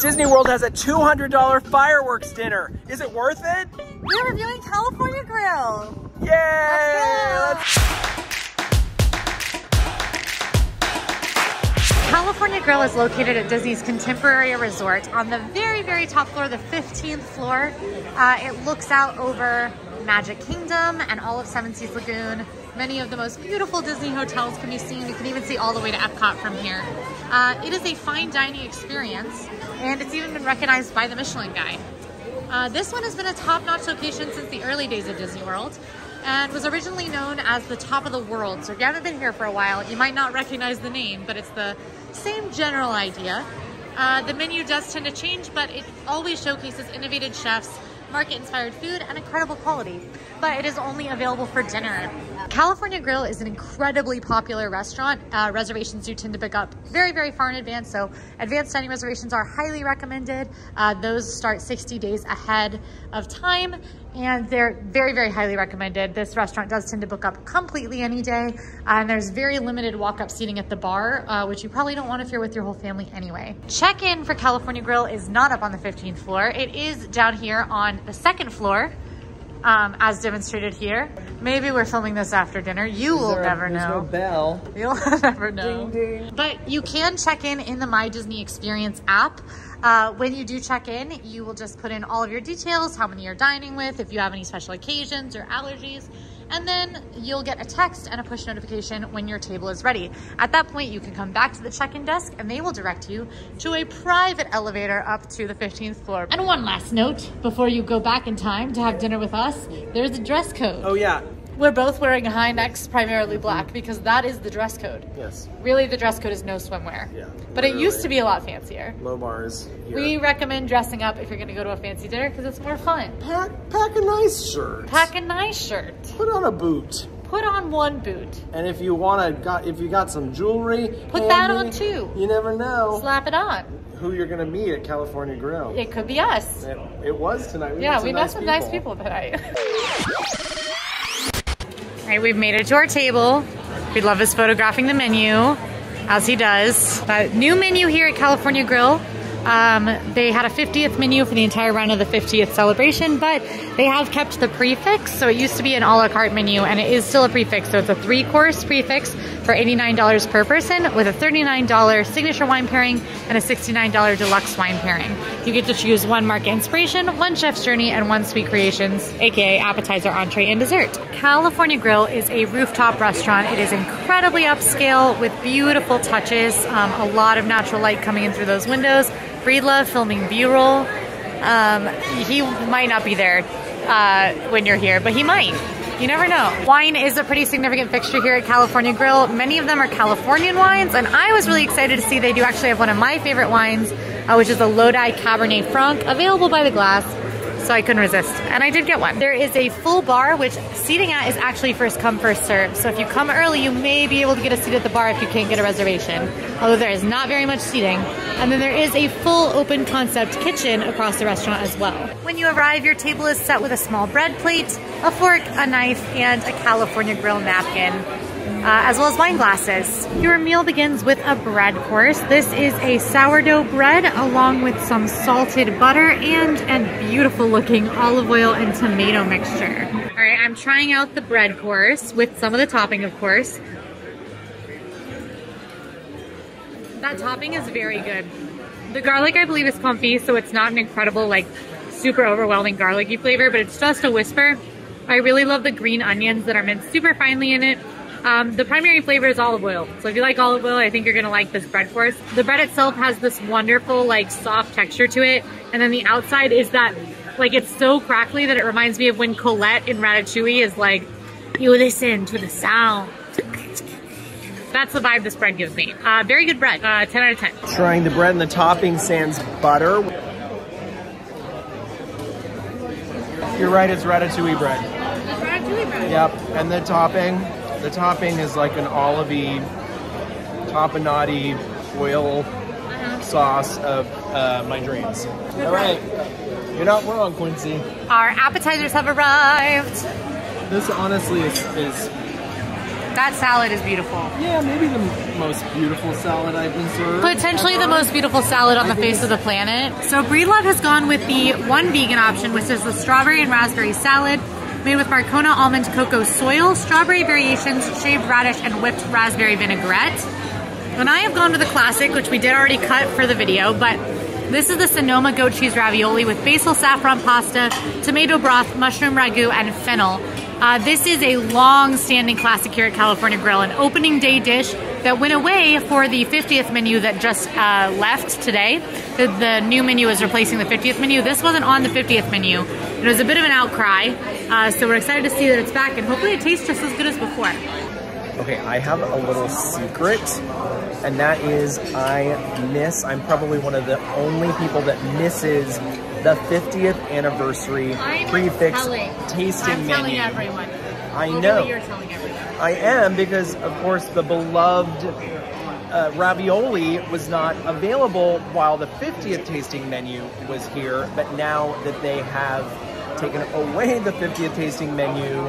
Disney World has a $200 fireworks dinner. Is it worth it? We're reviewing California Grill. Yay! California Grill is located at Disney's Contemporary Resort on the very, very top floor, the 15th floor. It looks out over Magic Kingdom and all of Seven Seas Lagoon. Many of the most beautiful Disney hotels can be seen. You can even see all the way to Epcot from here. It is a fine dining experience, and it's even been recognized by the Michelin Guide. This one has been a top-notch location since the early days of Disney World and was originally known as the top of the world. So if you haven't been here for a while, you might not recognize the name, but it's the same general idea. The menu does tend to change, but it always showcases innovative chefs, market-inspired food, and incredible quality. But it is only available for dinner. California Grill is an incredibly popular restaurant. Reservations do tend to pick up very, very far in advance, so advanced dining reservations are highly recommended. Those start 60 days ahead of time, and they're very, very highly recommended. This restaurant does tend to book up completely any day, and there's very limited walk-up seating at the bar, which you probably don't want if you're with your whole family anyway. Check-in for California Grill is not up on the 15th floor. It is down here on the 2nd floor. As demonstrated here. Maybe we're filming this after dinner. You will never know. There's no bell. You'll never know. Ding, ding. But you can check in the My Disney Experience app. When you do check in, you will just put in all of your details, how many you're dining with, if you have any special occasions or allergies, and then you'll get a text and a push notification when your table is ready. At that point, you can come back to the check-in desk and they will direct you to a private elevator up to the 15th floor. And one last note, before you go back in time to have dinner with us, there's a dress code. Oh yeah. We're both wearing high necks, primarily black, because that is the dress code. Yes. Really, the dress code is no swimwear. Yeah. But it used to be a lot fancier. Low bars. Here. We recommend dressing up if you're gonna go to a fancy dinner because it's more fun. Pack a nice shirt. Pack a nice shirt. Put on a boot. Put on one boot. And if you if you got some jewelry, put that on too. You never know. Slap it on. Who you're gonna meet at California Grill. It could be us. It was tonight. We met some nice people tonight. All right, we've made it to our table. Breedlove is photographing the menu, as he does. New menu here at California Grill. They had a 50th menu for the entire run of the 50th celebration, but they have kept the prefix. So it used to be an a la carte menu, and it is still a prefix. So it's a 3-course prefix for $89 per person with a $39 signature wine pairing and a $69 deluxe wine pairing. You get to choose 1 market inspiration, 1 chef's journey, and 1 sweet creations, aka appetizer, entree, and dessert. California Grill is a rooftop restaurant. It is incredibly upscale with beautiful touches, a lot of natural light coming in through those windows. Breedlove filming B-roll. He might not be there when you're here, but he might. You never know. Wine is a pretty significant fixture here at California Grill. Many of them are Californian wines, and I was really excited to see they do actually have one of my favorite wines, which is a Lodi Cabernet Franc, available by the glass. So I couldn't resist, and I did get one. There is a full bar, which seating at is actually first come, first serve. So if you come early, you may be able to get a seat at the bar if you can't get a reservation, although there is not very much seating. And then there is a full open concept kitchen across the restaurant as well. When you arrive, your table is set with a small bread plate, a fork, a knife, and a California Grill napkin, as well as wine glasses. Your meal begins with a bread course. This is a sourdough bread along with some salted butter and a beautiful looking olive oil and tomato mixture. All right, I'm trying out the bread course with some of the topping, of course. That topping is very good. The garlic, I believe, is comfy, so it's not an incredible, like, super overwhelming garlicky flavor, but it's just a whisper. I really love the green onions that are minced super finely in it. The primary flavor is olive oil. So if you like olive oil, I think you're gonna like this bread course. The bread itself has this wonderful, like, soft texture to it. And then the outside is that, like, it's so crackly that it reminds me of when Colette in Ratatouille is like, you listen to the sound. That's the vibe this bread gives me. Very good bread, 10 out of 10. Trying the bread and the topping sans butter. You're right, it's Ratatouille bread. It's Ratatouille bread. Yep, and the topping is like an olivey, tapenade oil sauce of my dreams. All right, you're not wrong, Quincy. Our appetizers have arrived. This honestly is That salad is beautiful. Yeah, maybe the most beautiful salad I've been served. Potentially the most beautiful salad on the face of the planet. So Breedlove has gone with the one vegan option, which is the strawberry and raspberry salad, made with Marcona almond cocoa soil, strawberry variations, shaved radish, and whipped raspberry vinaigrette. And I have gone to the classic, which we did already cut for the video, but this is the Sonoma goat cheese ravioli with basil saffron pasta, tomato broth, mushroom ragu, and fennel. This is a long-standing classic here at California Grill, an opening day dish that went away for the 50th menu that just left today. The new menu is replacing the 50th menu. This wasn't on the 50th menu. It was a bit of an outcry, so we're excited to see that it's back, and hopefully it tastes just as good as before. Okay, I have a little secret, and that is I'm probably one of the only people that misses the 50th anniversary prefix tasting menu. I'm telling everyone. I know. You're telling everyone. I am, because of course the beloved ravioli was not available while the 50th tasting menu was here, but now that they have taken away the 50th tasting menu,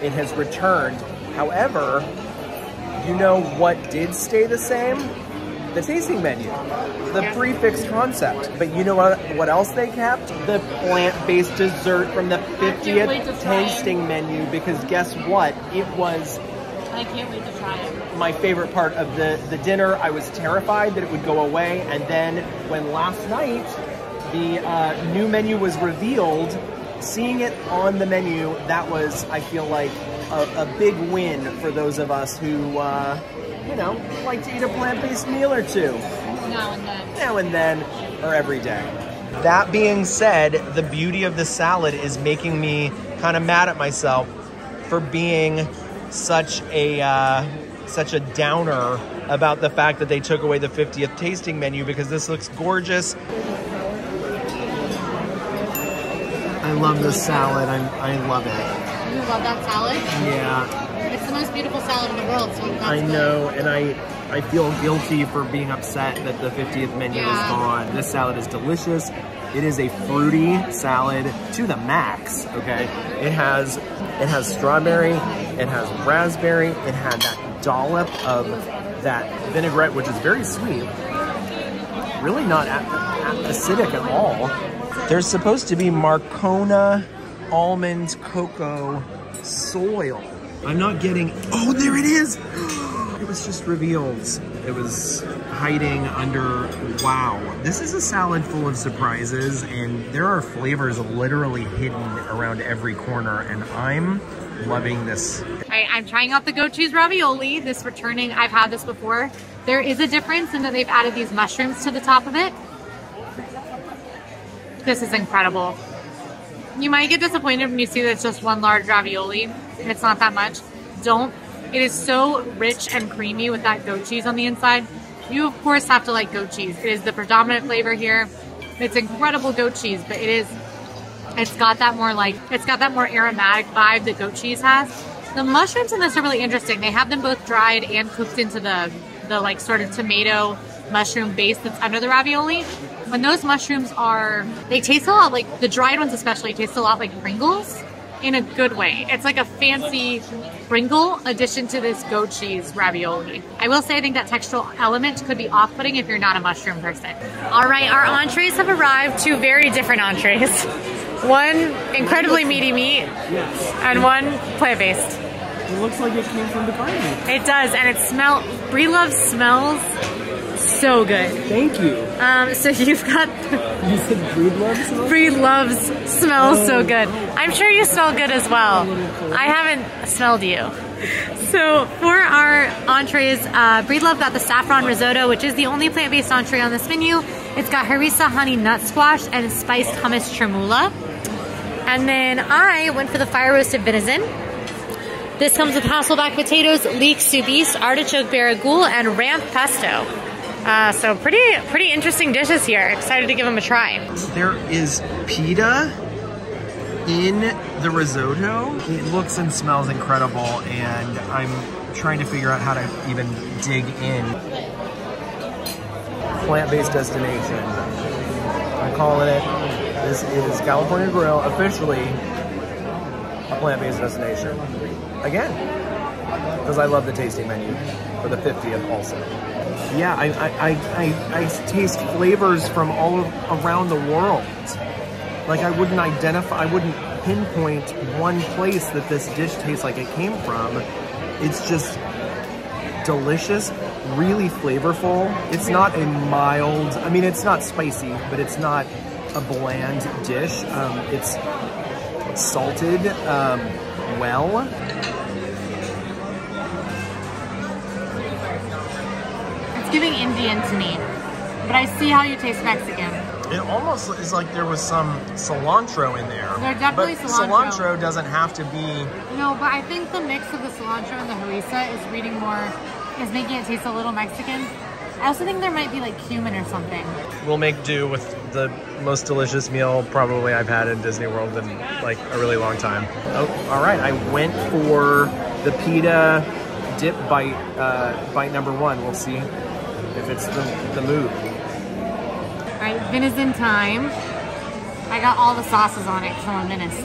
it has returned. However, you know what did stay the same? The tasting menu, the prefix concept. But you know what else they kept? The plant-based dessert from the 50th tasting menu, because guess what? It was... I can't wait to try it. My favorite part of the dinner. I was terrified that it would go away, and then when last night the new menu was revealed, seeing it on the menu, that was, I feel like, a big win for those of us who, you know, like to eat a plant-based meal or two. Now and then. Now and then, or every day. That being said, the beauty of the salad is making me kind of mad at myself for being such a downer about the fact that they took away the 50th tasting menu, because this looks gorgeous. I love this salad. I love it. You love that salad? Yeah. It's the most beautiful salad in the world, so that's I know, and I feel guilty for being upset that the 50th menu is gone. This salad is delicious. It is a fruity salad to the max, okay? It has strawberry, it has raspberry, it had that dollop of that vinaigrette, which is very sweet. Really not acidic at all. There's supposed to be Marcona almond cocoa soil. I'm not getting, oh, there it is. It was just revealed. It was hiding under, wow. This is a salad full of surprises, and there are flavors literally hidden around every corner, and I'm loving this. I'm trying out the goat cheese ravioli. This returning, I've had this before. There is a difference in that they've added these mushrooms to the top of it. This is incredible. You might get disappointed when you see that it's just one large ravioli and it's not that much. Don't. It is so rich and creamy with that goat cheese on the inside. You of course have to like goat cheese. It is the predominant flavor here. It's incredible goat cheese, but it's got that more aromatic vibe that goat cheese has. The mushrooms in this are really interesting. They have them both dried and cooked into the like sort of tomato mushroom base that's under the ravioli. When those mushrooms they taste a lot like, the dried ones especially taste a lot like Pringles in a good way. It's like a fancy Pringle addition to this goat cheese ravioli. I will say I think that textural element could be off-putting if you're not a mushroom person. All right, our entrees have arrived. Two very different entrees. One incredibly meaty meat, and one plant-based. It looks like it came from the garden. It does, and Breedlove smells so good. Thank you. So you've got... You said Breedlove smells? Breedlove smells so good. I'm sure you smell good as well. I haven't smelled you. So for our entrees, Breedlove got the saffron risotto, which is the only plant-based entree on this menu. It's got harissa honey nut squash and spiced hummus chermoula. And then I went for the fire roasted venison. This comes with Hasselback potatoes, leek soubise, artichoke barragoule, and ramp pesto. So pretty interesting dishes here. Excited to give them a try. There is pita in the risotto. It looks and smells incredible, and I'm trying to figure out how to even dig in. Plant-based destination. I'm calling it. This is California Grill, officially a plant-based destination. Again, because I love the tasting menu for the 50th also. Yeah, I taste flavors from all around the world. Like I wouldn't pinpoint one place that this dish tastes like it came from. It's just delicious, really flavorful. It's not a mild, I mean, it's not spicy, but it's not a bland dish. It's salted well. It's giving Indian to me, but I see how you taste Mexican. It almost is like there was some cilantro in there. There's definitely but cilantro. Cilantro doesn't have to be... No, but I think the mix of the cilantro and the harissa is making it taste a little Mexican. I also think there might be like cumin or something. We'll make do with the most delicious meal probably I've had in Disney World in like a really long time. Oh, all right, I went for the pita dip bite number 1. We'll see if it's the move. All right, venison time. I got all the sauces on it because I'm on Venice.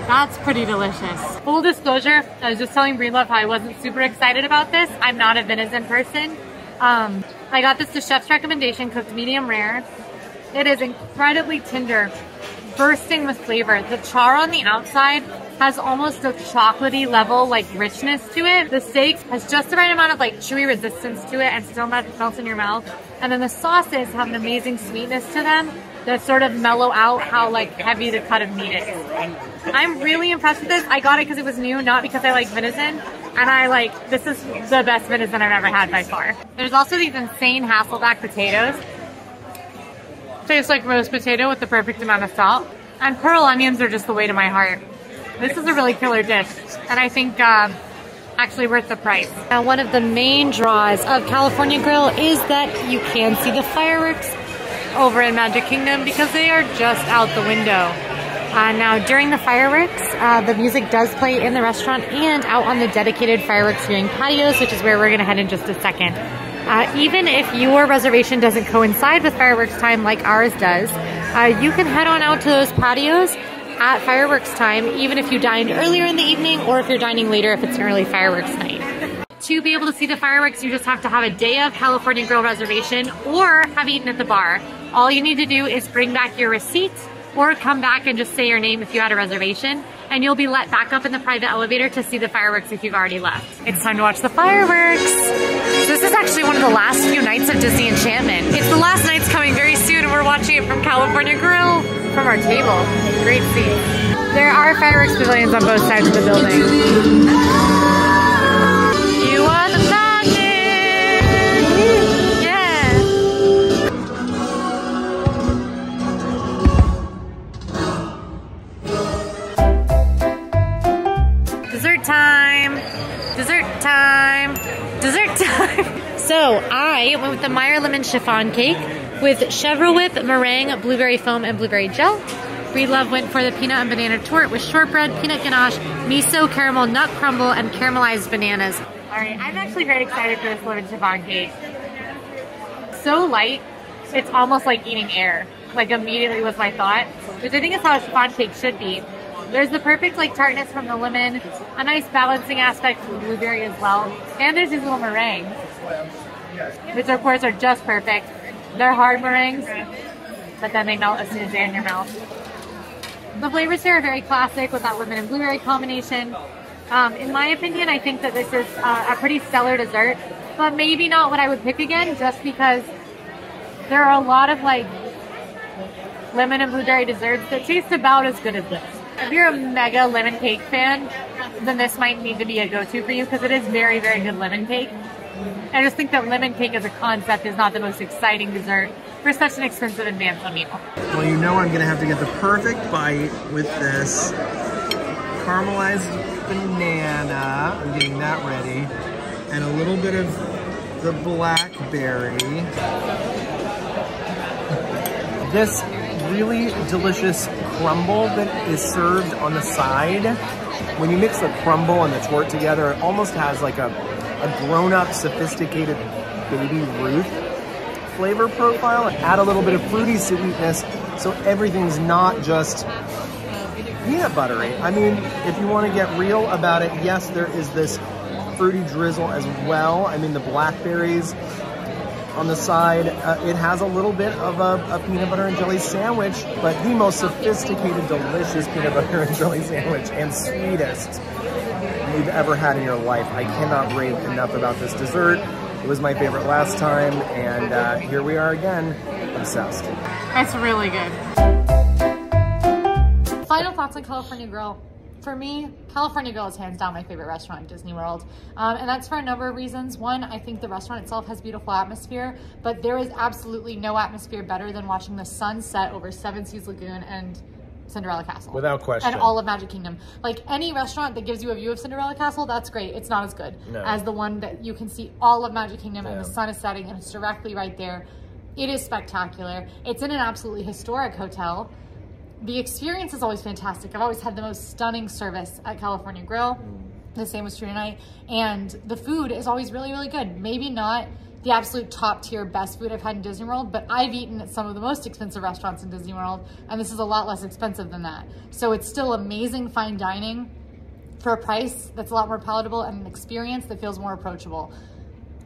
That's pretty delicious. Full disclosure, I was just telling Breedlove how I wasn't super excited about this. I'm not a venison person. I got this to chef's recommendation, cooked medium rare. It is incredibly tender, bursting with flavor. The char on the outside has almost a chocolatey level like richness to it. The steak has just the right amount of like chewy resistance to it and still melts in your mouth. And then the sauces have an amazing sweetness to them that sort of mellow out how like heavy the cut of meat is. I'm really impressed with this. I got it because it was new, not because I like venison. And this is the best venison I've ever had by far. There's also these insane Hasselback potatoes. Tastes like roast potato with the perfect amount of salt. And pearl onions are just the way to my heart. This is a really killer dish. And I think actually worth the price. Now, one of the main draws of California Grill is that you can see the fireworks over in Magic Kingdom because they are just out the window. Now, during the fireworks, the music does play in the restaurant and out on the dedicated fireworks viewing patios, which is where we're going to head in just a second. Even if your reservation doesn't coincide with fireworks time like ours does, you can head on out to those patios at fireworks time, even if you dined earlier in the evening or if you're dining later if it's an early fireworks night. To be able to see the fireworks, you just have to have a day of California Grill reservation or have eaten at the bar. All you need to do is bring back your receipt or come back and just say your name if you had a reservation, and you'll be let back up in the private elevator to see the fireworks if you've already left. It's time to watch the fireworks. So this is actually one of the last few nights of Disney Enchantment. It's the last night's coming very soon, and we're watching it from California Grill, from our table. Great seats. There are fireworks pavilions on both sides of the building. You are the magic! Yeah! Dessert time! Dessert time! Dessert time! So I went with the Meyer Lemon Chiffon Cake with chèvre whip, meringue, blueberry foam, and blueberry gel. Breedlove went for the peanut and banana torte with shortbread, peanut ganache, miso, caramel, nut crumble, and caramelized bananas. All right, I'm actually very excited for this lemon chiffon cake. So light, it's almost like eating air. Like immediately was my thought, which I think is how a chiffon cake should be. There's the perfect like tartness from the lemon, a nice balancing aspect from the blueberry as well, and there's these little meringues, which of course are just perfect. They're hard meringues, but then they melt as soon as they're in your mouth. The flavors here are very classic with that lemon and blueberry combination. In my opinion, I think that this is a pretty stellar dessert, but maybe not what I would pick again, just because there are a lot of like lemon and blueberry desserts that taste about as good as this. If you're a mega lemon cake fan, then this might need to be a go-to for you because it is very, very good lemon cake. I just think that lemon cake as a concept is not the most exciting dessert for such an expensive advanced meal. Well, you know I'm gonna have to get the perfect bite with this caramelized banana. I'm getting that ready. And a little bit of the blackberry. This really delicious crumble that is served on the side. When you mix the crumble and the torte together, it almost has like a grown-up, sophisticated baby Ruth flavor profile. Add a little bit of fruity sweetness, so everything's not just peanut buttery. I mean, if you want to get real about it, yes, there is this fruity drizzle as well. I mean, the blackberries on the side, it has a little bit of a peanut butter and jelly sandwich, but the most sophisticated, delicious peanut butter and jelly sandwich and sweetest you've ever had in your life. I cannot rave enough about this dessert. It was my favorite last time, and here we are again, obsessed. That's really good. Final thoughts on California Grill. For me, California Grill is hands down my favorite restaurant in Disney World. And that's for a number of reasons. One, I think the restaurant itself has beautiful atmosphere, but there is absolutely no atmosphere better than watching the sun set over Seven Seas Lagoon and Cinderella Castle. Without question. And all of Magic Kingdom. Like any restaurant that gives you a view of Cinderella Castle, that's great. It's not as good as the one that you can see all of Magic Kingdom and the sun is setting and it's directly right there. It is spectacular. It's in an absolutely historic hotel. The experience is always fantastic. I've always had the most stunning service at California Grill. The same was true tonight. And the food is always really, really good. Maybe not the absolute top tier best food I've had in Disney World, but I've eaten at some of the most expensive restaurants in Disney World, and this is a lot less expensive than that. So it's still amazing fine dining for a price that's a lot more palatable and an experience that feels more approachable.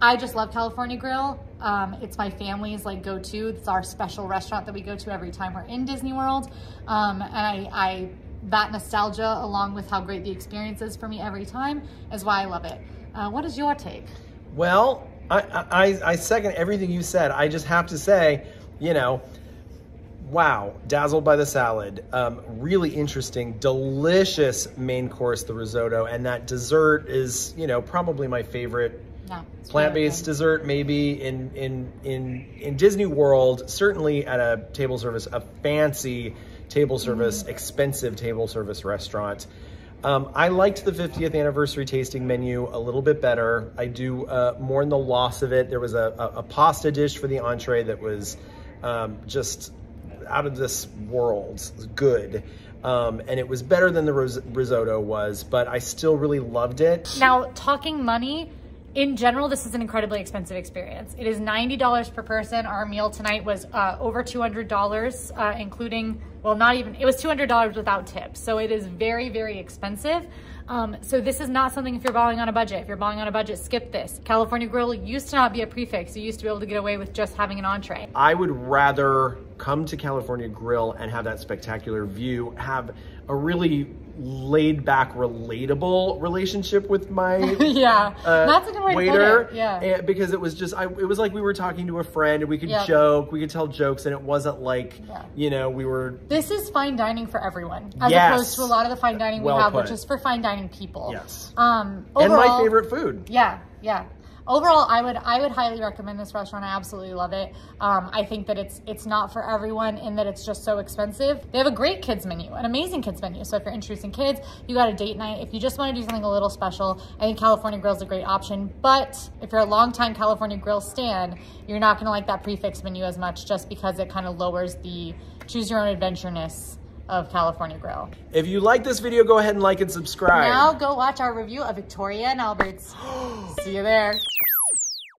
I just love California Grill. It's my family's like go-to. It's our special restaurant that we go to every time we're in Disney World. And that nostalgia, along with how great the experience is for me every time, is why I love it. What is your take? Well, I second everything you said. I just have to say, you know, wow, dazzled by the salad. Really interesting, delicious main course, the risotto, and that dessert is, you know, probably my favorite plant-based dessert, maybe in Disney World, certainly at a table service, a fancy table service, expensive table service restaurant. I liked the 50th anniversary tasting menu a little bit better. I do mourn the loss of it. There was a pasta dish for the entree that was just out of this world good. And it was better than the risotto was, but I still really loved it. Now, talking money, in general, this is an incredibly expensive experience. It is $90 per person. Our meal tonight was over $200, including, well, not even, it was $200 without tips. So it is very, very expensive. So this is not something if you're balling on a budget. If you're balling on a budget, skip this. California Grill used to not be a prefix. You used to be able to get away with just having an entree. I would rather come to California Grill and have that spectacular view, have a really laid back, relatable relationship with my that's a good way waiter. To put it. Yeah. Because it was just, it was like we were talking to a friend and we could joke, we could tell jokes, and it wasn't like, you know, we were. This is fine dining for everyone, as opposed to a lot of the fine dining we have, which is for fine dining people. Yes. Overall, and my favorite food. Yeah. Overall, I would highly recommend this restaurant. I absolutely love it. I think that it's not for everyone in that it's just so expensive. They have a great kids menu, an amazing kids menu. So if you're introducing kids, you got a date night. If you just want to do something a little special, I think California Grill is a great option. But if you're a longtime California Grill stan, you're not going to like that prefix menu as much, just because it kind of lowers the choose your own adventure-ness of California Grill. If you like this video, go ahead and like and subscribe. Now go watch our review of Victoria and Albert's. See you there.